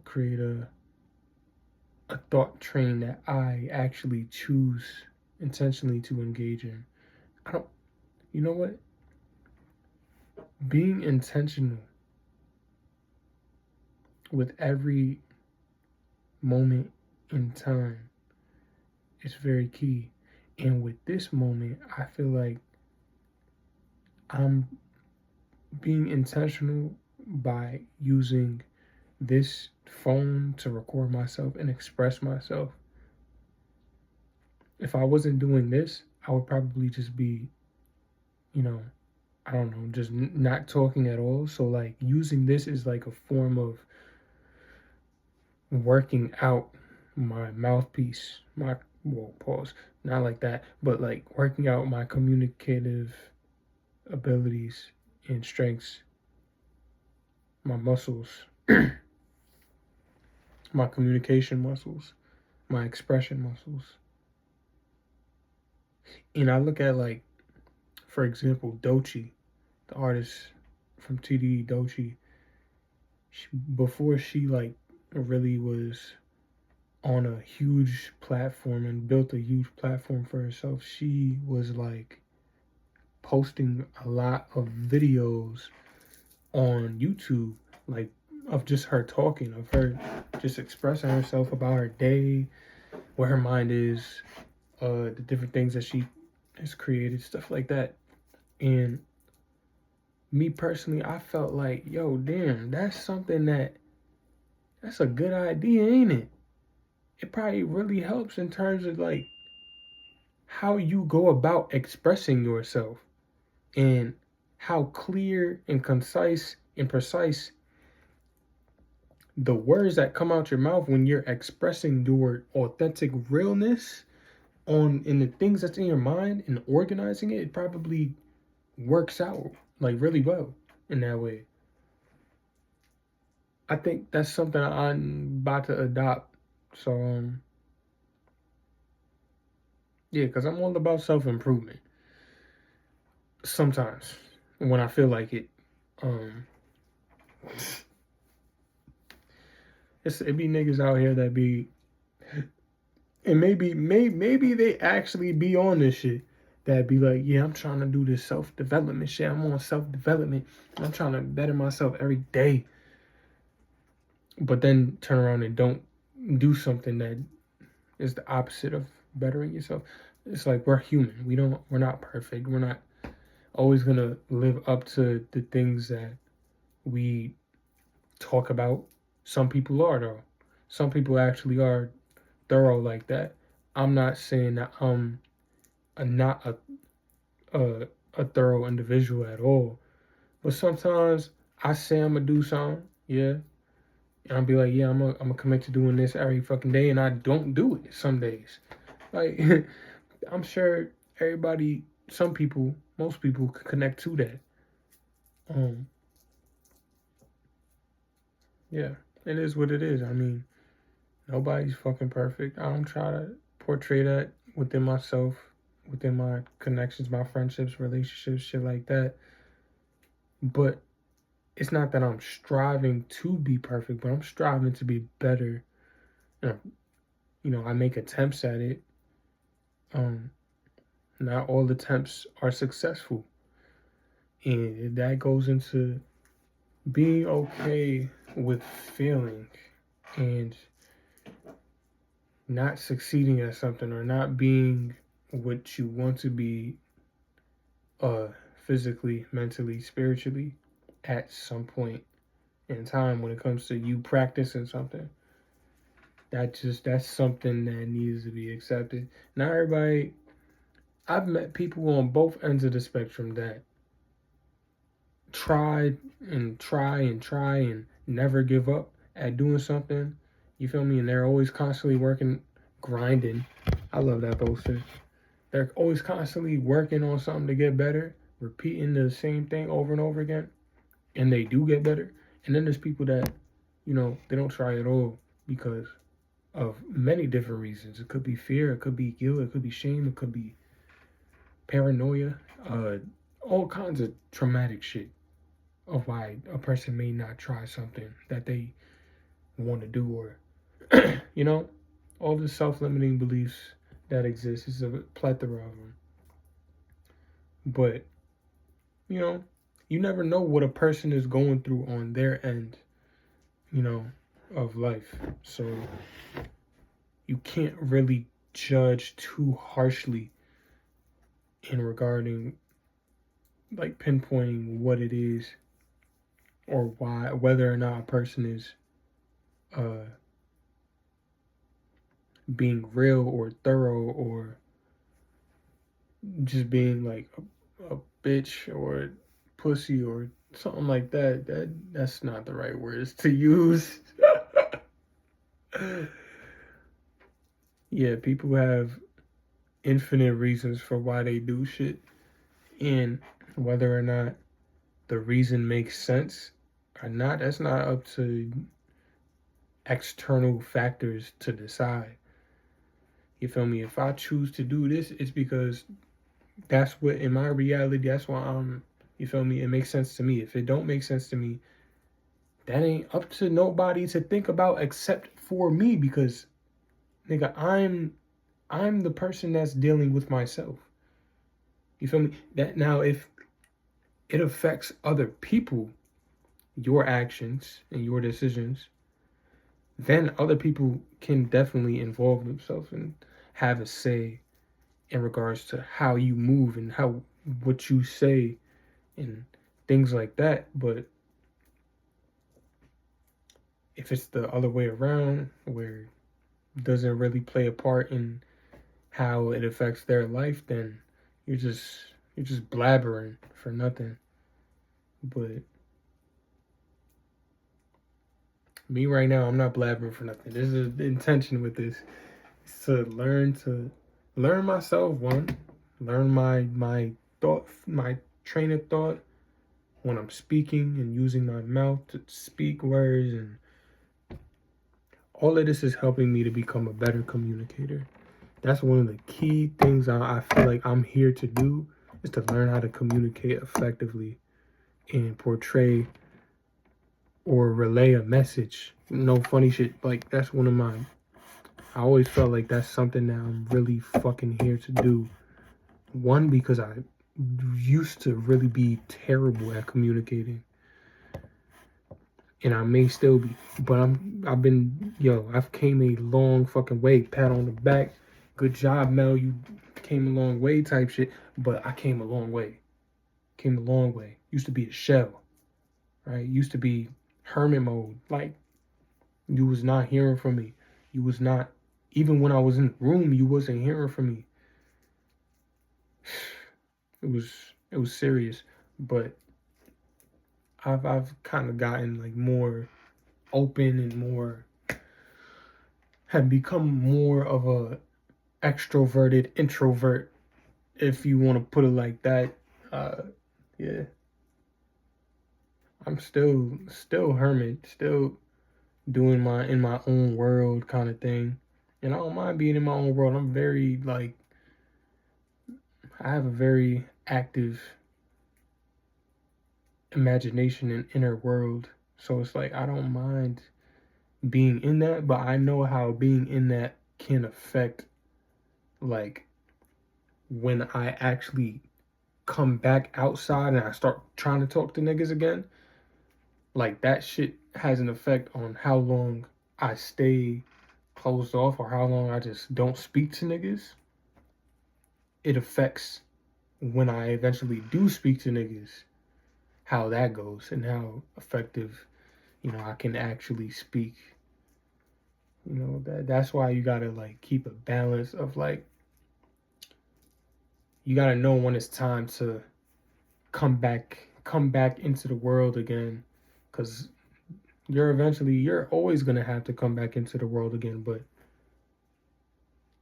create a thought train that I actually choose intentionally to engage in. I don't, you know what? Being intentional with every moment in time is very key. And with this moment, I feel like I'm being intentional by using this phone to record myself and express myself. If I wasn't doing this, I would probably just be, you know, I don't know, just not talking at all. So, like, using this is like a form of working out my mouthpiece, my, well, pause, not like that, but like working out my communicative abilities and strengths, my muscles, my communication muscles, my expression muscles. And I look at, like, for example, Doechii, the artist from TDE, Doechii. Before she like really was on a huge platform and built a huge platform for herself, she was like posting a lot of videos on YouTube, like of just her talking, of her just expressing herself about her day, where her mind is, the different things that she has created, stuff like that. And me personally, I felt like, yo, damn, that's a good idea, ain't it? It probably really helps in terms of like how you go about expressing yourself and how clear and concise and precise the words that come out your mouth when you're expressing your authentic realness on in the things that's in your mind and organizing it probably works out like really well in that way. I think that's something I'm about to adopt. So yeah, because I'm all about self improvement. Sometimes when I feel like it, um, it be niggas out here that be, and maybe they actually be on this shit. That be like, yeah, I'm trying to do this self development shit. I'm on self development. I'm trying to better myself every day. But then turn around and don't do something that is the opposite of bettering yourself. It's like we're human. We're not perfect. We're not always gonna live up to the things that we talk about. Some people are though. Some people actually are thorough like that. I'm not saying that I'm not a a thorough individual at all, but sometimes I say I'm gonna do something, yeah, and I'll be like, yeah, I'm gonna commit to doing this every fucking day, and I don't do it some days. Like, I'm sure everybody, some people, most people could connect to that. Um, yeah, it is what it is. I mean, nobody's fucking perfect. I don't try to portray that within myself, within my connections, my friendships, relationships, shit like that. But it's not that I'm striving to be perfect, but I'm striving to be better. And, I make attempts at it. Um, Not all attempts are successful. And that goes into being okay with failing and not succeeding at something or not being what you want to be, uh physically, mentally, spiritually, at some point in time when it comes to you practicing something. That's something that needs to be accepted. Not everybody, I've met people on both ends of the spectrum that try and try and try and never give up at doing something. You feel me? And they're always constantly working, grinding. I love that poster. They're always constantly working on something to get better, repeating the same thing over and over again, and they do get better. And then there's people that, they don't try at all because of many different reasons. It could be fear, it could be guilt, it could be shame, it could be paranoia, uh, all kinds of traumatic shit of why a person may not try something that they want to do, or you know, all the self-limiting beliefs that exist. Is a plethora of them. But you know, you never know what a person is going through on their end, you know, of life. So you can't really judge too harshly in regarding like pinpointing what it is or why, whether or not a person is uh being real or thorough or just being like a bitch or pussy or something like that. That's not the right words to use. Yeah, people have infinite reasons for why they do shit, and whether or not the reason makes sense or not, that's not up to external factors to decide. You feel me? If I choose to do this, it's because that's what in my reality, that's why I'm, you feel me? It makes sense to me. If it don't make sense to me, that ain't up to nobody to think about except for me, because nigga, I'm the person that's dealing with myself. You feel me? That now if it affects other people, your actions and your decisions, then other people can definitely involve themselves and have a say in regards to how you move and how what you say and things like that. But if it's the other way around, where it doesn't really play a part in how it affects their life, then you're just you're just blabbering for nothing. But me right now, I'm not blabbering for nothing. This is the intention with this. It's to learn myself, one, learn my thought, my train of thought when I'm speaking and using my mouth to speak words, and all of this is helping me to become a better communicator. That's one of the key things I feel like I'm here to do, is to learn how to communicate effectively and portray or relay a message. No funny shit. Like that's one of my. I always felt like that's something that I'm really fucking here to do. One, because I used to really be terrible at communicating, and I may still be, but I've came a long fucking way. Pat on the back, good job, Mel. You came a long way, type shit. But I came a long way. Came a long way. Used to be a shell, right? Used to be hermit mode. Like you was not hearing from me. You was not, even when I was in the room, you wasn't hearing from me. It was serious, but I've kind of gotten like more open and more, have become more of a extroverted introvert, if you want to put it like that. Uh, yeah, I'm still hermit, still doing my in my own world kind of thing, and I don't mind being in my own world. I'm very like, I have a very active imagination and inner world, so it's like I don't mind being in that, but I know how being in that can affect, like, when I actually come back outside and I start trying to talk to niggas again. Like that shit has an effect on how long I stay closed off or how long I just don't speak to niggas. It affects when I eventually do speak to niggas, how that goes and how effective, I can actually speak. That's why you gotta like keep a balance of like, you gotta know when it's time to come back into the world again, because you're always gonna have to come back into the world again. But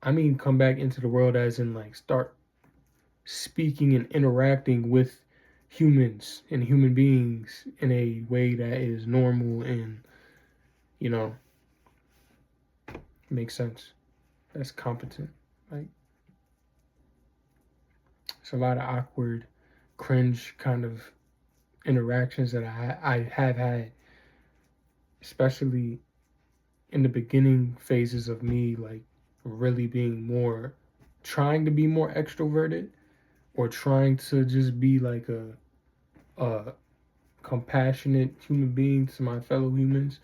I mean come back into the world as in like start speaking and interacting with humans and human beings in a way that is normal and you know makes sense, that's competent. Like it's a lot of awkward, cringe kind of interactions that I have had, especially in the beginning phases of me like really being more trying to be more extroverted or trying to just be like a compassionate human being to my fellow humans.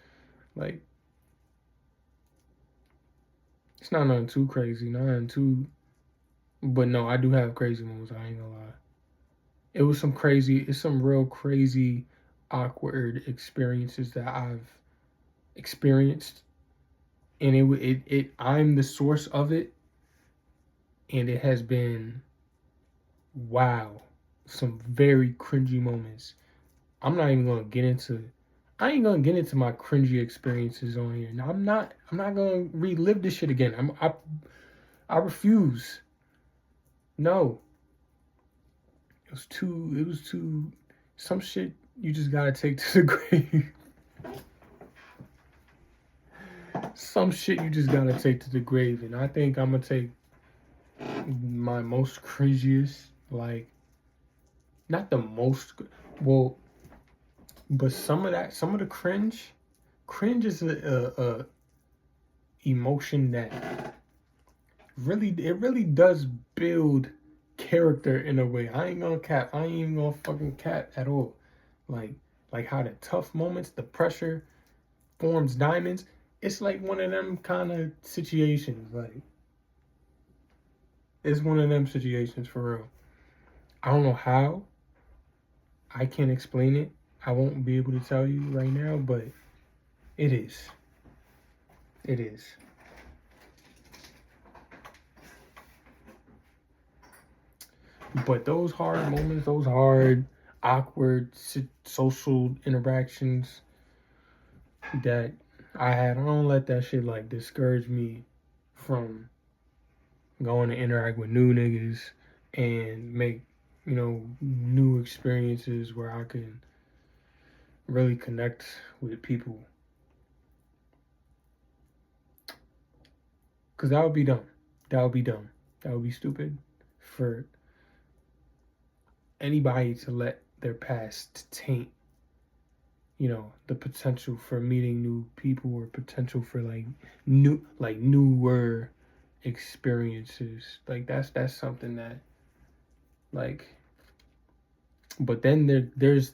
Like it's not nothing too crazy, nothing too. But no, I do have crazy moments. I ain't gonna lie. It was some crazy. It's some real crazy, awkward experiences that I've experienced, and it. I'm the source of it, and it has been wow, some very cringy moments. I'm not even gonna get into. I ain't gonna get into my cringy experiences on here. Now I'm not. I'm not gonna relive this shit again. I refuse. No, it was too. It was too. Some shit you just gotta take to the grave. Some shit you just gotta take to the grave, and I think I'm gonna take my most cringiest, like not the most. Well, but some of the cringe is a emotion that really does build character in a way. I ain't gonna cap. I ain't even gonna fucking cap at all. Like like how the tough moments, the pressure forms diamonds. It's like one of them kind of situations. Like it's one of them situations for real. I don't know how. I can't explain it. I won't be able to tell you right now, but it is. It is. But those hard moments, those hard, awkward social interactions that I had, I don't let that shit like discourage me from going to interact with new niggas and make, new experiences where I can really connect with people. Because that would be dumb. That would be dumb. That would be stupid for anybody to let their past taint, the potential for meeting new people or potential for newer experiences. Like that's something that like but then there's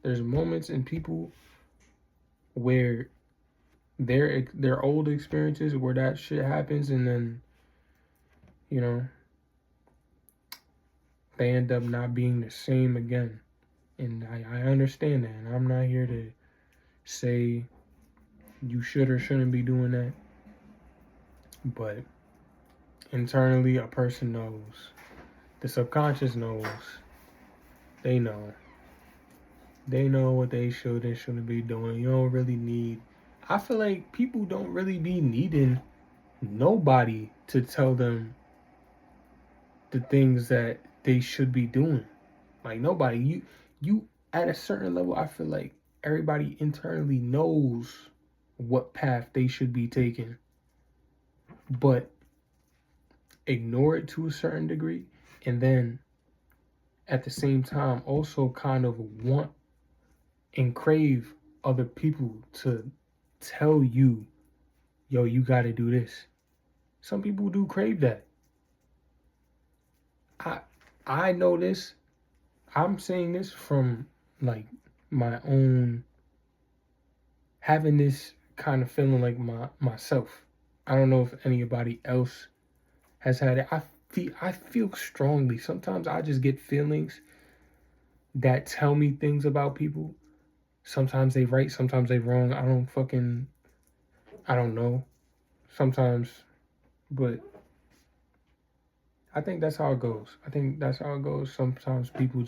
moments in people where their old experiences where that shit happens and then you know they end up not being the same again. And I understand that. And I'm not here to say you should or shouldn't be doing that. But internally, a person knows. The subconscious knows. They know. They know what they should and shouldn't be doing. You don't really need. I feel like people don't really be needing nobody to tell them the things that they should be doing. Like nobody. You at a certain level, I feel like everybody internally knows what path they should be taking, but ignore it to a certain degree, and then at the same time also kind of want and crave other people to tell you, yo, you got to do this. Some people do crave that. I know this. I'm saying this from like my own having this kind of feeling like myself. I don't know if anybody else has had it. I feel strongly. Sometimes I just get feelings that tell me things about people. Sometimes they right, sometimes they wrong. I don't know. Sometimes, but I think that's how it goes. I think that's how it goes. Sometimes people just